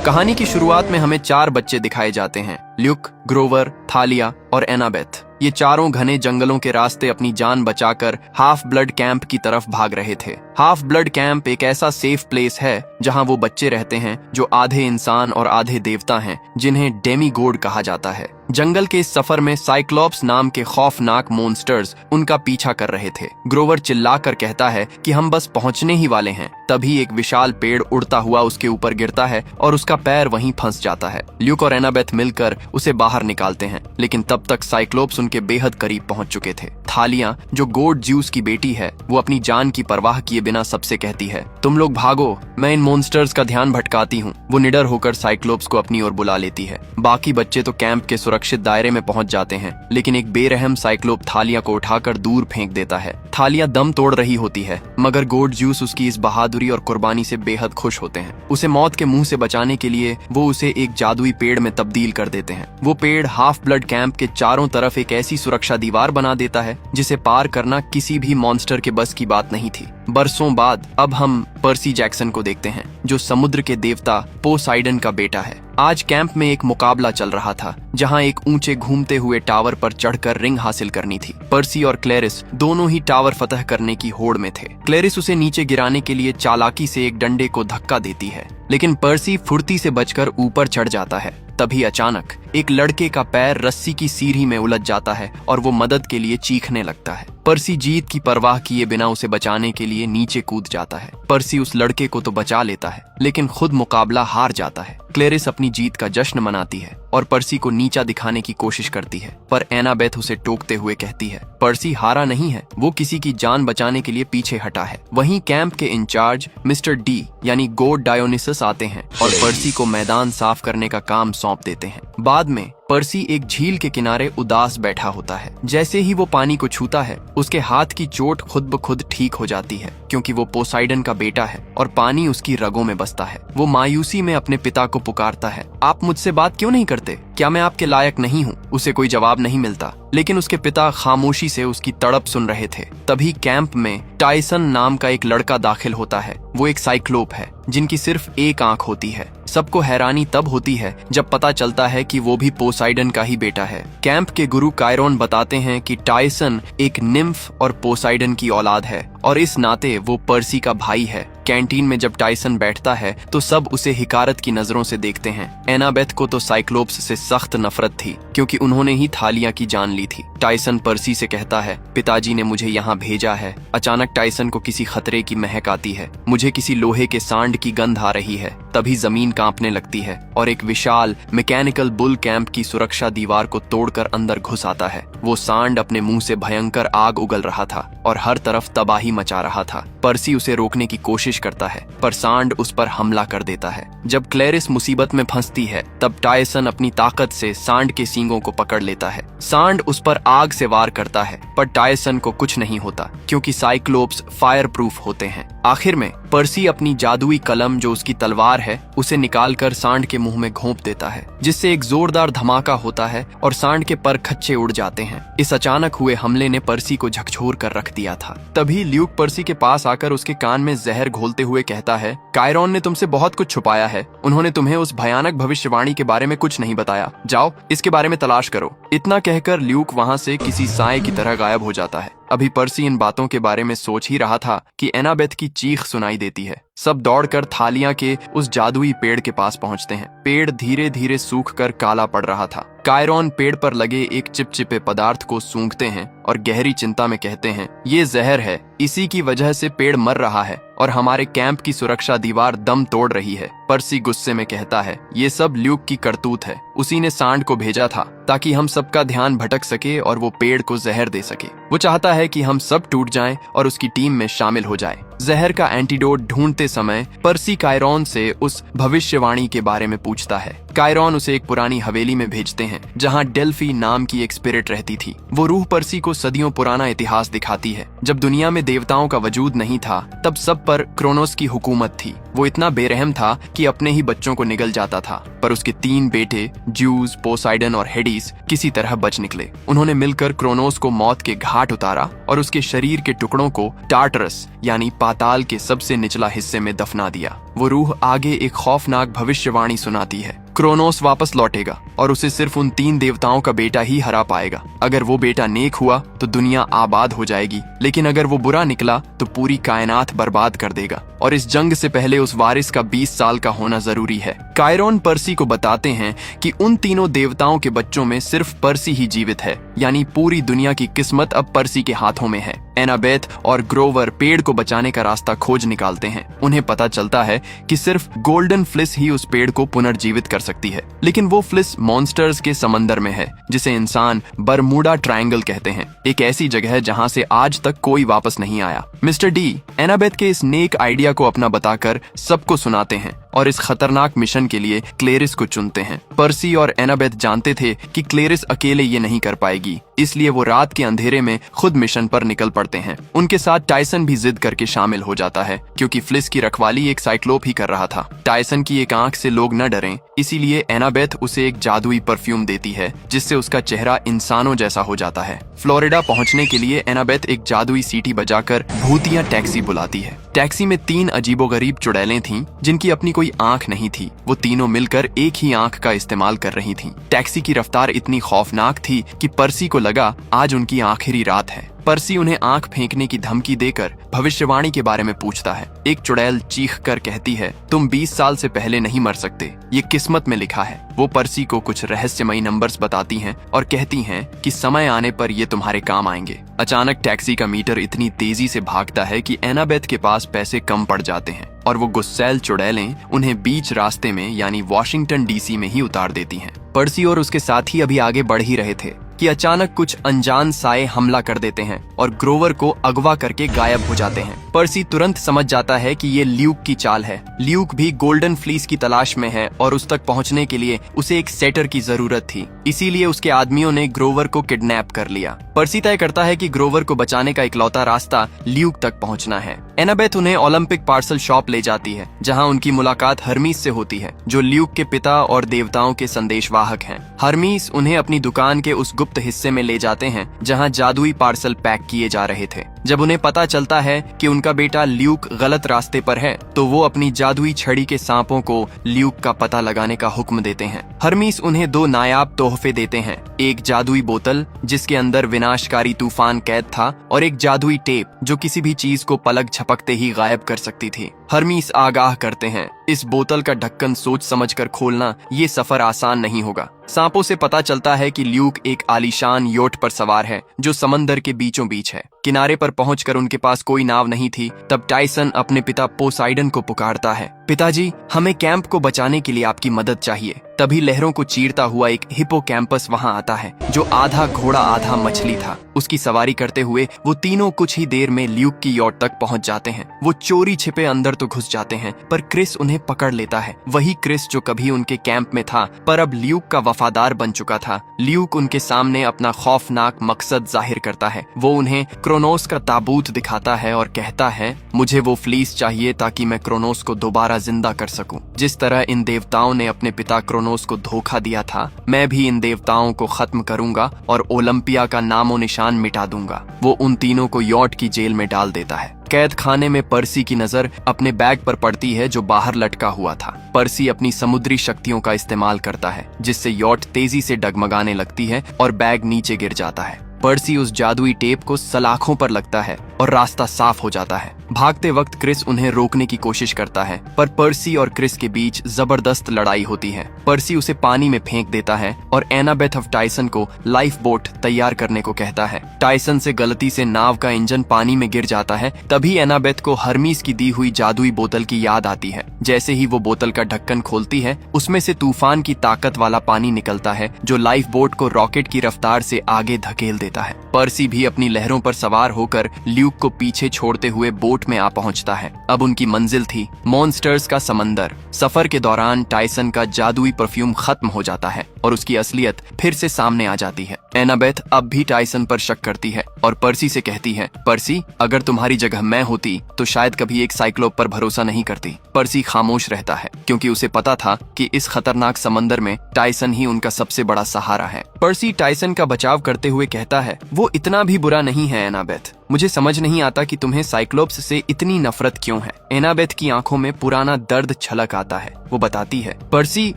कहानी की शुरुआत में हमें 4 बच्चे दिखाए जाते हैं, ल्यूक, ग्रोवर, थालिया और एनाबेथ। ये चारों घने जंगलों के रास्ते अपनी जान बचाकर हाफ ब्लड कैंप की तरफ भाग रहे थे। हाफ ब्लड कैंप एक ऐसा सेफ प्लेस है जहां वो बच्चे रहते हैं जो आधे इंसान और आधे देवता हैं, जिन्हें डेमीगोड कहा जाता है। जंगल के इस सफर में साइक्लोप्स नाम के खौफनाक मॉन्स्टर्स उनका पीछा कर रहे थे। ग्रोवर चिल्लाकर कहता है कि हम बस पहुंचने ही वाले हैं। तभी एक विशाल पेड़ उड़ता हुआ उसके ऊपर गिरता है और उसका पैर वहीं फंस जाता है। ल्यूक और एनाबेथ मिलकर उसे बाहर निकालते हैं, लेकिन तब तक साइक्लोप्स उनके बेहद करीब पहुंच चुके थे। थालिया, जो गोड ज्यूस की बेटी है, वो अपनी जान की परवाह किए बिना सबसे कहती है, तुम लोग भागो, मैं इन मॉन्स्टर्स का ध्यान भटकाती हूँ। वो निडर होकर साइक्लोप्स को अपनी ओर बुला लेती है। बाकी बच्चे तो कैंप के सुरक्षित दायरे में पहुंच जाते हैं, लेकिन एक बेरहम साइक्लोप थालिया को उठाकर दूर फेंक देता है। थालिया दम तोड़ रही होती है, मगर गोड ज्यूस उसकी इस बहादुरी और कुर्बानी से बेहद खुश होते हैं। उसे मौत के मुंह से बचाने के लिए वो उसे एक जादुई पेड़ में तब्दील कर देते हैं। वो पेड़ हाफ ब्लड कैंप के चारों तरफ एक ऐसी सुरक्षा दीवार बना देता है जिसे पार करना किसी भी मॉन्स्टर के बस की बात नहीं थी। बरसों बाद अब हम पर्सी जैक्सन को देखते हैं, जो समुद्र के देवता पोसाइडन का बेटा है। आज कैंप में एक मुकाबला चल रहा था, जहां एक ऊंचे घूमते हुए टावर पर चढ़कर रिंग हासिल करनी थी। पर्सी और क्लेरिस दोनों ही टावर फतह करने की होड़ में थे। क्लेरिस उसे नीचे गिराने के लिए चालाकी से एक डंडे को धक्का देती है, लेकिन पर्सी फुर्ती से बचकर ऊपर चढ़ जाता है। तभी अचानक एक लड़के का पैर रस्सी की सीढ़ी में उलझ जाता है और वो मदद के लिए चीखने लगता है। पर्सी जीत की परवाह किए बिना उसे बचाने के लिए नीचे कूद जाता है। पर्सी उस लड़के को तो बचा लेता है, लेकिन खुद मुकाबला हार जाता है। क्लेरिस अपनी जीत का जश्न मनाती है और पर्सी को नीचा दिखाने की कोशिश करती है, पर एनाबेथ उसे टोकते हुए कहती है, पर्सी हारा नहीं है, वो किसी की जान बचाने के लिए पीछे हटा है। वहीं कैंप के इंचार्ज मिस्टर डी यानी गोड डायोनिसस आते हैं और पर्सी को मैदान साफ करने का काम सौंप देते हैं। बाद में पर्सी एक झील के किनारे उदास बैठा होता है। जैसे ही वो पानी को छूता है, उसके हाथ की चोट खुद ब खुद ठीक हो जाती है, क्योंकि वो पोसाइडन का बेटा है और पानी उसकी रगों में बसता है। वो मायूसी में अपने पिता को पुकारता है, आप मुझसे बात क्यों नहीं करते? क्या मैं आपके लायक नहीं हूँ? उसे कोई जवाब नहीं मिलता, लेकिन उसके पिता खामोशी से उसकी तड़प सुन रहे थे। तभी कैंप में टाइसन नाम का एक लड़का दाखिल होता है। वो एक साइक्लोप है जिनकी सिर्फ एक आंख होती है। सबको हैरानी तब होती है जब पता चलता है कि वो भी पोसाइडन का ही बेटा है। कैंप के गुरु कायरोन बताते हैं कि टाइसन एक निम्फ और पोसाइडन की औलाद है और इस नाते वो पर्सी का भाई है। कैंटीन में जब टाइसन बैठता है तो सब उसे हिकारत की नजरों से देखते हैं। एनाबेथ को तो साइक्लोप्स से सख्त नफरत थी, क्योंकि उन्होंने ही थालिया की जान ली थी। टाइसन पर्सी से कहता है, पिताजी ने मुझे यहाँ भेजा है। अचानक टाइसन को किसी खतरे की महक आती है। मुझे किसी लोहे के सांड की गंध आ रही है। तभी जमीन कांपने लगती है और एक विशाल मैकेनिकल बुल कैंप की सुरक्षा दीवार को तोड़कर अंदर घुस आता है। वो सांड अपने मुंह से भयंकर आग उगल रहा था और हर तरफ तबाही मचा रहा था। पर्सी उसे रोकने की कोशिश करता है, पर सांड उस पर हमला कर देता है। जब क्लेरिस मुसीबत में फंसती है, तब टाइसन अपनी ताकत से सांड के सींगों को पकड़ लेता है। सांड उस पर आग से वार करता है, पर टाइसन को कुछ नहीं होता, क्योंकि साइक्लोप्स फायर प्रूफ होते हैं। आखिर में पर्सी अपनी जादुई कलम, जो उसकी तलवार है, उसे निकालकर सांड के मुंह में घोंप देता है, जिससे एक जोरदार धमाका होता है और सांड के पर खच्चे उड़ जाते हैं। इस अचानक हुए हमले ने पर्सी को झकझोर कर रख दिया था। तभी ल्यूक पर्सी के पास आकर उसके कान में जहर घोलते हुए कहता है, कायरोन ने तुमसे बहुत कुछ छुपाया है। उन्होंने तुम्हें उस भयानक भविष्यवाणी के बारे में कुछ नहीं बताया। जाओ, इसके बारे में तलाश करो। इतना कहकर ल्यूक वहां से किसी साए की तरह गायब हो जाता है। अभी पर्सी इन बातों के बारे में सोच ही रहा था कि एनाबेथ की चीख सुनाई देती है। सब दौड़कर थालिया के उस जादुई पेड़ के पास पहुंचते हैं। पेड़ धीरे धीरे सूखकर काला पड़ रहा था। कायरोन पेड़ पर लगे एक चिपचिपे पदार्थ को सूंघते हैं और गहरी चिंता में कहते हैं, ये जहर है। इसी की वजह से पेड़ मर रहा है और हमारे कैंप की सुरक्षा दीवार दम तोड़ रही है। पर्सी गुस्से में कहता है, ये सब ल्यूक की करतूत है। उसी ने सांड को भेजा था ताकि हम सबका ध्यान भटक सके और वो पेड़ को जहर दे सके। वो चाहता है कि हम सब टूट जाएं और उसकी टीम में शामिल हो जाएं। जहर का एंटीडोट ढूंढते समय पर्सी कायरोन से उस भविष्यवाणी के बारे में पूछता है। कायरोन उसे एक पुरानी हवेली में भेजते हैं, जहां डेल्फी नाम की एक स्पिरिट रहती थी। वो रूह पर्सी को सदियों पुराना इतिहास दिखाती है। जब दुनिया में देवताओं का वजूद नहीं था, तब सब पर क्रोनोस की हुकूमत थी। वो इतना बेरहम था कि अपने ही बच्चों को निगल जाता था, पर उसके 3 बेटे ज्यूस, पोसाइडन और हेडिस किसी तरह बच निकले। उन्होंने मिलकर क्रोनोस को मौत के घाट उतारा और उसके शरीर के टुकड़ों को टार्टरस यानी पाताल के सबसे निचला हिस्से में दफना दिया। वो रूह आगे एक खौफनाक भविष्यवाणी सुनाती है। क्रोनोस वापस लौटेगा और उसे सिर्फ उन 3 देवताओं का बेटा ही हरा पाएगा। अगर वो बेटा नेक हुआ तो दुनिया आबाद हो जाएगी, लेकिन अगर वो बुरा निकला तो पूरी कायनात बर्बाद कर देगा। और इस जंग से पहले उस वारिस का 20 साल का होना जरूरी है। कायरोन पर्सी को बताते हैं कि उन तीनों देवताओं के बच्चों में सिर्फ पर्सी ही जीवित है, यानी पूरी दुनिया की किस्मत अब पर्सी के हाथों में है। एनाबेथ और ग्रोवर पेड़ को बचाने का रास्ता खोज निकालते हैं। उन्हें पता चलता है कि सिर्फ गोल्डन फ्लिस ही उस पेड़ को पुनर्जीवित कर सकती है, लेकिन वो फ्लिस मॉन्स्टर्स के समंदर में है, जिसे इंसान बरमूडा ट्रायंगल कहते हैं। एक ऐसी जगह जहां से आज तक कोई वापस नहीं आया। मिस्टर डी एनाबेथ के इस नेक आइडिया को अपना बताकर सबको सुनाते हैं और इस खतरनाक मिशन के लिए क्लेरिस को चुनते हैं। पर्सी और एनाबेथ जानते थे कि क्लेरिस अकेले ये नहीं कर पाएगी, इसलिए वो रात के अंधेरे में खुद मिशन पर निकल पड़ते हैं। उनके साथ टाइसन भी जिद करके शामिल हो जाता है, क्योंकि फ्लिस की रखवाली एक साइक्लोप ही कर रहा था। टाइसन की एक आंख से लोग न डरें, इसीलिए एनाबेथ उसे एक जादुई परफ्यूम देती है, जिससे उसका चेहरा इंसानों जैसा हो जाता है। फ्लोरिडा पहुंचने के लिए एनाबेथ एक जादुई सीटी बजाकर भूतिया टैक्सी बुलाती है। टैक्सी में 3 अजीबोगरीब चुड़ैलें थीं, जिनकी अपनी कोई आंख नहीं थी। वो तीनों मिलकर एक ही आंख का इस्तेमाल कर रही थीं। टैक्सी की रफ्तार इतनी खौफनाक थी कि पर्सी को लगा आज उनकी आखिरी रात है। पर्सी उन्हें आंख फेंकने की धमकी देकर भविष्यवाणी के बारे में पूछता है। एक चुड़ैल चीख कर कहती है, तुम 20 साल से पहले नहीं मर सकते, ये किस्मत में लिखा है। वो पर्सी को कुछ रहस्यमयी नंबर्स बताती हैं और कहती हैं कि समय आने पर ये तुम्हारे काम आएंगे। अचानक टैक्सी का मीटर इतनी तेजी से भागता है कि एनाबेथ के पास पैसे कम पड़ जाते हैं और वो गुस्सैल चुड़ैलें उन्हें बीच रास्ते में यानी वॉशिंगटन डीसी में ही उतार देती हैं। पर्सी और उसके साथी अभी आगे बढ़ ही रहे थे कि अचानक कुछ अनजान साए हमला कर देते हैं और ग्रोवर को अगवा करके गायब हो जाते हैं। पर्सी तुरंत समझ जाता है कि ये ल्यूक की चाल है। ल्यूक भी गोल्डन फ्लीस की तलाश में है और उस तक पहुंचने के लिए उसे एक सेटर की जरूरत थी, इसीलिए उसके आदमियों ने ग्रोवर को किडनैप कर लिया। पर्सी तय करता है कि ग्रोवर को बचाने का इकलौता रास्ता ल्यूक तक पहुंचना है। एनाबेथ उन्हें ओलंपिक पार्सल शॉप ले जाती है, जहां उनकी मुलाकात हर्मीस से होती है, जो ल्यूक के पिता और देवताओं के संदेशवाहक हैं। हर्मीस उन्हें अपनी दुकान के उस गुप्त हिस्से में ले जाते हैं जहां जादुई पार्सल पैक किए जा रहे थे। जब उन्हें पता चलता है कि उनका बेटा ल्यूक गलत रास्ते पर है, तो वो अपनी जादुई छड़ी के सांपों को ल्यूक का पता लगाने का हुक्म देते हैं। हर्मीस उन्हें 2 नायाब तोहफे देते हैं, एक जादुई बोतल जिसके अंदर विनाशकारी तूफान कैद था और एक जादुई टेप जो किसी भी चीज को पलक झपकते ही गायब कर सकती थी। हर्मीस आगाह करते हैं, इस बोतल का ढक्कन सोच समझकर खोलना ये सफर आसान नहीं होगा। सांपों से पता चलता है कि ल्यूक एक आलीशान योट पर सवार है जो समंदर के बीचों बीच है। किनारे पर पहुंचकर उनके पास कोई नाव नहीं थी। तब टाइसन अपने पिता पोसाइडन को पुकारता है, पिताजी, हमें कैंप को बचाने के लिए आपकी मदद चाहिए। तभी लहरों को चीरता हुआ एक हिप्पोकैम्पस वहां आता है, जो आधा घोड़ा आधा मछली था। उसकी सवारी करते हुए वो तीनों कुछ ही देर में ल्यूक की यॉट तक पहुंच जाते हैं। वो चोरी छिपे अंदर तो घुस जाते हैं, पर क्रिस उन्हें पकड़ लेता है। वही क्रिस जो कभी उनके कैंप में था, पर अब ल्यूक का वफादार बन चुका था। ल्यूक उनके सामने अपना खौफनाक मकसद जाहिर करता है। वो उन्हें क्रोनोस का ताबूत दिखाता है और कहता है, मुझे वो फ्लीस चाहिए ताकि मैं क्रोनोस को दोबारा जिंदा कर सकूं। जिस तरह इन देवताओं ने अपने पिता क्रोनोस को धोखा दिया था, मैं भी इन देवताओं को खत्म करूंगा और ओलंपिया का नामो निशान मिटा दूंगा। वो उन तीनों को यॉट की जेल में डाल देता है। कैद खाने में पर्सी की नजर अपने बैग पर पड़ती है जो बाहर लटका हुआ था। पर्सी अपनी समुद्री शक्तियों का इस्तेमाल करता है, जिससे यॉट तेजी से डगमगाने लगती है और बैग नीचे गिर जाता है। पर्सी उस जादुई टेप को सलाखों पर लगता है और रास्ता साफ हो जाता है। भागते वक्त क्रिस उन्हें रोकने की कोशिश करता है, पर पर्सी और क्रिस के बीच जबरदस्त लड़ाई होती है। पर्सी उसे पानी में फेंक देता है और एनाबेथ ऑफ टाइसन को लाइफ बोट तैयार करने को कहता है। टाइसन से गलती से नाव का इंजन पानी में गिर जाता है। तभी एनाबेथ को हर्मीस की दी हुई जादुई बोतल की याद आती है। जैसे ही वो बोतल का ढक्कन खोलती है, उसमें से तूफान की ताकत वाला पानी निकलता है, जो लाइफ बोट को रॉकेट की रफ्तार से आगे धकेल देता है। पर्सी भी अपनी लहरों पर सवार होकर ल्यूक को पीछे छोड़ते हुए बोट में आ पहुंचता है। अब उनकी मंजिल थी मॉन्स्टर्स का समंदर। सफर के दौरान टाइसन का जादुई परफ्यूम खत्म हो जाता है। और उसकी असलियत फिर से सामने आ जाती है। एनाबेथ अब भी टायसन पर शक करती है और पर्सी से कहती है, पर्सी, अगर तुम्हारी जगह मैं होती तो शायद कभी एक साइक्लोप पर भरोसा नहीं करती। पर्सी खामोश रहता है क्योंकि उसे पता था कि इस खतरनाक समंदर में टायसन ही उनका सबसे बड़ा सहारा है। पर्सी टायसन का बचाव करते हुए कहता है, वो इतना भी बुरा नहीं है एनाबेथ। मुझे समझ नहीं आता कि तुम्हें साइक्लोप्स से इतनी नफरत क्यों है। एनाबेथ की आंखों में पुराना दर्द छलक आता है। वो बताती है, पर्सी,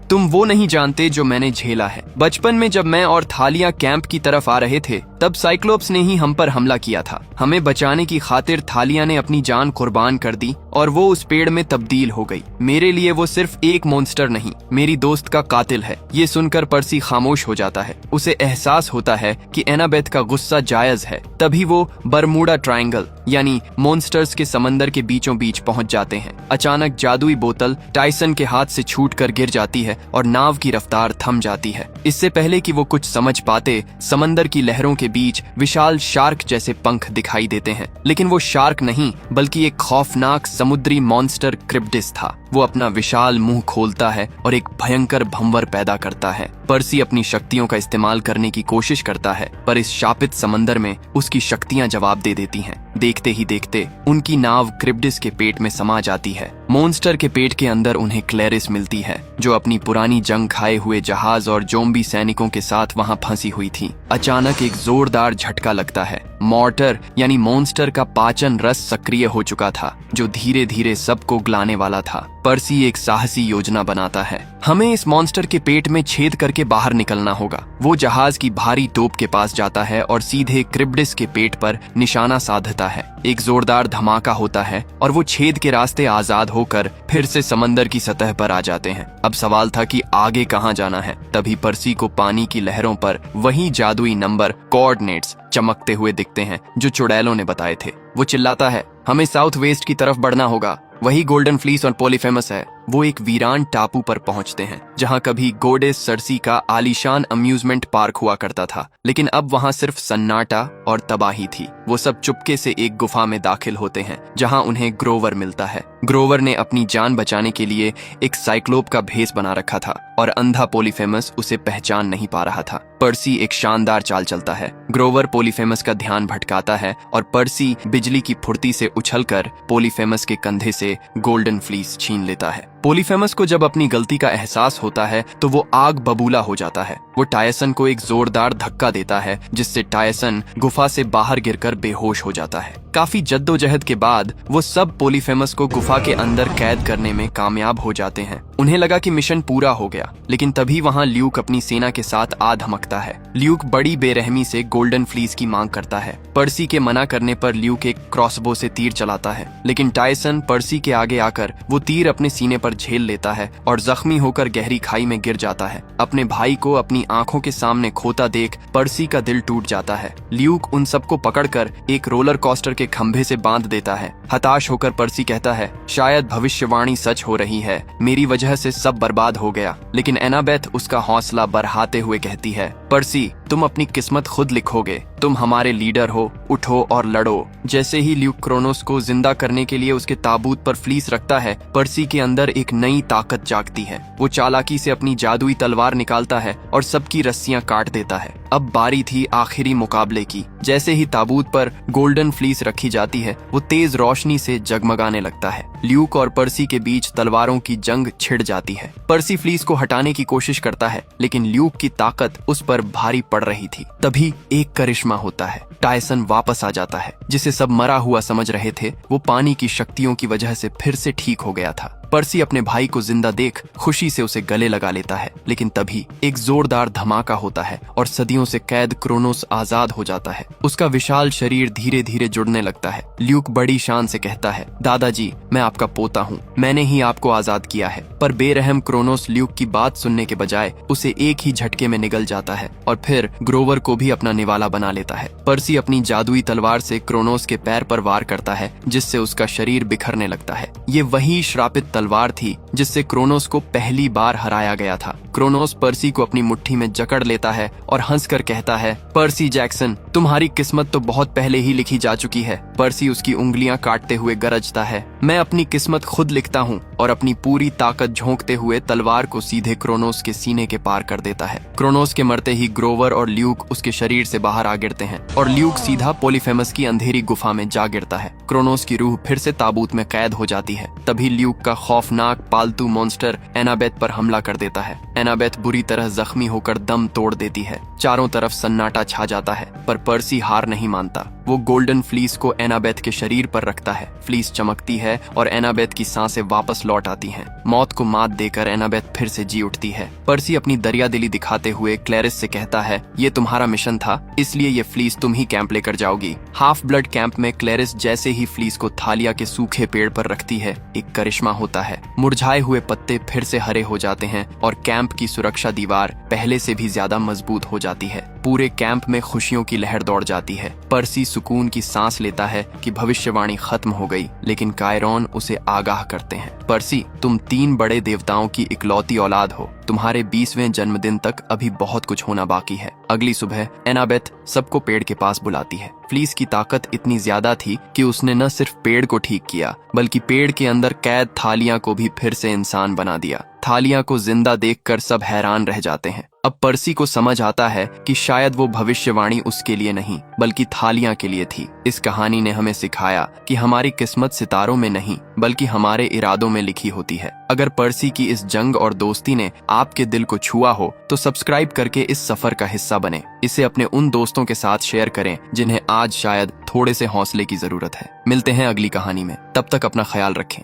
तुम वो नहीं जानते जो मैंने झेला है। बचपन में जब मैं और थालिया कैंप की तरफ आ रहे थे तब साइक्लोप्स ने ही हम पर हमला किया था। हमें बचाने की खातिर थालिया ने अपनी जान कुर्बान कर दी और वो उस पेड़ में तब्दील हो गई। मेरे लिए वो सिर्फ एक मॉन्स्टर नहीं, मेरी दोस्त का कातिल है। ये सुनकर पर्सी खामोश हो जाता है। उसे एहसास होता है कि एनाबेथ का गुस्सा जायज है। तभी वो बरमूडा ट्रायंगल यानी मॉन्स्टर्स के समंदर के बीचों बीच पहुंच जाते हैं। अचानक जादुई बोतल टायसन के हाथ से छूटकर गिर जाती है और नाव की रफ्तार थम जाती है। इससे पहले कि वो कुछ समझ पाते, समंदर की लहरों के बीच विशाल शार्क जैसे पंख दिखाई देते हैं। लेकिन वो शार्क नहीं बल्कि एक खौफनाक समुद्री मॉन्स्टर क्रिप्टिस था। वो अपना विशाल मुंह खोलता है और एक भयंकर भंवर पैदा करता है। पर्सी अपनी शक्तियों का इस्तेमाल करने की कोशिश करता है पर इस शापित समंदर में उसकी शक्तियां जवाब दे देती हैं। देखते ही देखते उनकी नाव क्रिप्टिस के पेट में समा जाती है। मॉन्स्टर के पेट के अंदर उन्हें क्लेरिस मिलती है जो अपनी पुरानी जंग खाए हुए जहाज और जोम्बी सैनिकों के साथ वहां फंसी हुई थी। अचानक एक जोरदार झटका लगता है। मॉर्टर यानी मॉन्स्टर का पाचन रस सक्रिय हो चुका था जो धीरे धीरे सबको गलाने वाला था। पर्सी एक साहसी योजना बनाता है। हमें इस मॉन्स्टर के पेट में छेद करके बाहर निकलना होगा। वो जहाज की भारी तोप के पास जाता है और सीधे क्रिप्टिस के पेट पर निशाना साधता है। एक जोरदार धमाका होता है और वो छेद के रास्ते आजाद होकर फिर से समंदर की सतह पर आ जाते हैं। अब सवाल था कि आगे कहां जाना है। तभी पर्सी को पानी की लहरों पर वही जादुई नंबर कोऑर्डिनेट्स चमकते हुए दिखते हैं जो चुड़ैलों ने बताए थे। वो चिल्लाता है, हमें साउथ वेस्ट की तरफ बढ़ना होगा। वही गोल्डन फ्लीस और पॉलीफेमस है। वो एक वीरान टापू पर पहुंचते हैं जहां कभी गोडेस सर्सी का आलीशान अम्यूजमेंट पार्क हुआ करता था, लेकिन अब वहां सिर्फ सन्नाटा और तबाही थी। वो सब चुपके से एक गुफा में दाखिल होते हैं जहां उन्हें ग्रोवर मिलता है। ग्रोवर ने अपनी जान बचाने के लिए एक साइक्लोप का भेष बना रखा था और अंधा पॉलीफेमस उसे पहचान नहीं पा रहा था। पर्सी एक शानदार चाल चलता है। ग्रोवर पॉलीफेमस का ध्यान भटकाता है और पर्सी बिजली की फुर्ती से उछलकर पॉलीफेमस के कंधे से गोल्डन फ्लीस छीन लेता है। पॉलीफेमस को जब अपनी गलती का एहसास होता है तो वो आग बबूला हो जाता है। वो टायसन को एक जोरदार धक्का देता है जिससे टायसन गुफा से बाहर गिरकर बेहोश हो जाता है। काफी जद्दोजहद के बाद वो सब पॉलीफेमस को गुफा के अंदर कैद करने में कामयाब हो जाते हैं। उन्हें लगा कि मिशन पूरा हो गया, लेकिन तभी वहां ल्यूक अपनी सेना के साथ आ धमकता है। ल्यूक बड़ी बेरहमी से गोल्डन फ्लीस की मांग करता है। पर्सी के मना करने पर ल्यूक एक क्रॉसबो से तीर चलाता है, लेकिन टायसन पर्सी के आगे आकर वो तीर अपने सीने पर झेल लेता है और जख्मी होकर गहरी खाई में गिर जाता है। अपने भाई को अपनी आंखों के सामने खोता देख पर्सी का दिल टूट जाता है। ल्यूक उन सबको पकड़कर एक रोलर कोस्टर के खंभे से बांध देता है। हताश होकर पर्सी कहता है, शायद भविष्यवाणी सच हो रही है, मेरी वजह से सब बर्बाद हो गया। लेकिन एनाबेथ उसका हौसला बढ़ाते हुए कहती है, पर्सी, तुम अपनी किस्मत खुद लिखोगे, तुम हमारे लीडर हो, उठो और लड़ो। जैसे ही ल्यूक क्रोनोस को जिंदा करने के लिए उसके ताबूत पर फ्लीस रखता है, पर्सी के अंदर एक नई ताकत जागती है। वो चालाकी से अपनी जादुई तलवार निकालता है और सबकी रस्सियां काट देता है। अब बारी थी आखिरी मुकाबले की। जैसे ही ताबूत पर गोल्डन फ्लीस रखी जाती है, वो तेज रोशनी से जगमगाने लगता है। ल्यूक और पर्सी के बीच तलवारों की जंग छिड़ जाती है। पर्सी फ्लीस को हटाने की कोशिश करता है, लेकिन ल्यूक की ताकत उस पर भारी पड़ रही थी। तभी एक करिश्मा होता है। टायसन वापस आ जाता है। जिसे सब मरा हुआ समझ रहे थे, वो पानी की शक्तियों की वजह से फिर से ठीक हो गया था। पर्सी अपने भाई को जिंदा देख खुशी से उसे गले लगा लेता है, लेकिन तभी एक जोरदार धमाका होता है और सदियों से कैद क्रोनोस आजाद हो जाता है। उसका विशाल शरीर धीरे धीरे जुड़ने लगता है। ल्यूक बड़ी शान से कहता है, दादाजी, मैं आपका पोता हूँ, मैंने ही आपको आजाद किया है। पर बेरहम क्रोनोस ल्यूक की बात सुनने के बजाय उसे एक ही झटके में निगल जाता है और फिर ग्रोवर को भी अपना निवाला बना लेता है। पर्सी अपनी जादुई तलवार से क्रोनोस के पैर पर वार करता है, जिससे उसका शरीर बिखरने लगता है। ये वही श्रापित तलवार थी जिससे क्रोनोस को पहली बार हराया गया था। क्रोनोस पर्सी को अपनी मुट्ठी में जकड़ लेता है और हंसकर कहता है, पर्सी जैक्सन, तुम्हारी किस्मत तो बहुत पहले ही लिखी जा चुकी है। पर्सी उसकी उंगलियां काटते हुए गरजता है, मैं अपनी किस्मत खुद लिखता हूँ, और अपनी पूरी ताकत झोंकते हुए तलवार को सीधे क्रोनोस के सीने के पार कर देता है। क्रोनोस के मरते ही ग्रोवर और ल्यूक उसके शरीर से बाहर आ गिरते हैं और ल्यूक सीधा पोलीफेमस की अंधेरी गुफा में जा गिरता है। क्रोनोस की रूह फिर से ताबूत में कैद हो जाती है। तभी ल्यूक का खौफनाक पालतू मॉन्स्टर एनाबेथ पर हमला कर देता है। एनाबेथ बुरी तरह जख्मी होकर दम तोड़ देती है। चारों तरफ सन्नाटा छा जाता है, पर पर्सी हार नहीं मानता। वो गोल्डन फ्लीस को एनाबेथ के शरीर पर रखता है। फ्लीस चमकती है और एनाबेथ की सांसें वापस लौट आती हैं। मौत को मात देकर एनाबेथ फिर से जी उठती है। पर्सी अपनी दरियादिली दिखाते हुए क्लैरिस से कहता है, ये तुम्हारा मिशन था, इसलिए ये फ्लीस तुम ही कैंप लेकर जाओगी। हाफ ब्लड कैंप में क्लैरिस जैसे ही फ्लीस को थालिया के सूखे पेड़ पर रखती है, एक करिश्मा होता है। मुरझाए हुए पत्ते फिर से हरे हो जाते हैं और कैंप की सुरक्षा दीवार पहले से भी ज्यादा मजबूत हो जाती है। पूरे कैंप में खुशियों की लहर दौड़ जाती है। पर्सी सुकून की सांस लेता है कि भविष्यवाणी खत्म हो गई, लेकिन कायरॉन उसे आगाह करते हैं, पर्सी, तुम 3 बड़े देवताओं की इकलौती औलाद हो। तुम्हारे 20वें जन्मदिन तक अभी बहुत कुछ होना बाकी है। अगली सुबह एनाबेथ सबको पेड़ के पास बुलाती है। फ्लीस की ताकत इतनी ज्यादा थी कि उसने न सिर्फ पेड़ को ठीक किया, बल्कि पेड़ के अंदर कैद थालियां को भी फिर से इंसान बना दिया। थालियां को जिंदा देखकर सब हैरान रह जाते हैं। अब पर्सी को समझ आता है कि शायद वो भविष्यवाणी उसके लिए नहीं, बल्कि थालियां के लिए थी। इस कहानी ने हमें सिखाया कि हमारी किस्मत सितारों में नहीं, बल्कि हमारे इरादों में लिखी होती है। अगर पर्सी की इस जंग और दोस्ती ने आपके दिल को छुआ हो, तो सब्सक्राइब करके इस सफर का हिस्सा बने। इसे अपने उन दोस्तों के साथ शेयर करें जिन्हें आज शायद थोड़े से हौसले की जरूरत है। मिलते हैं अगली कहानी में, तब तक अपना ख्याल रखें।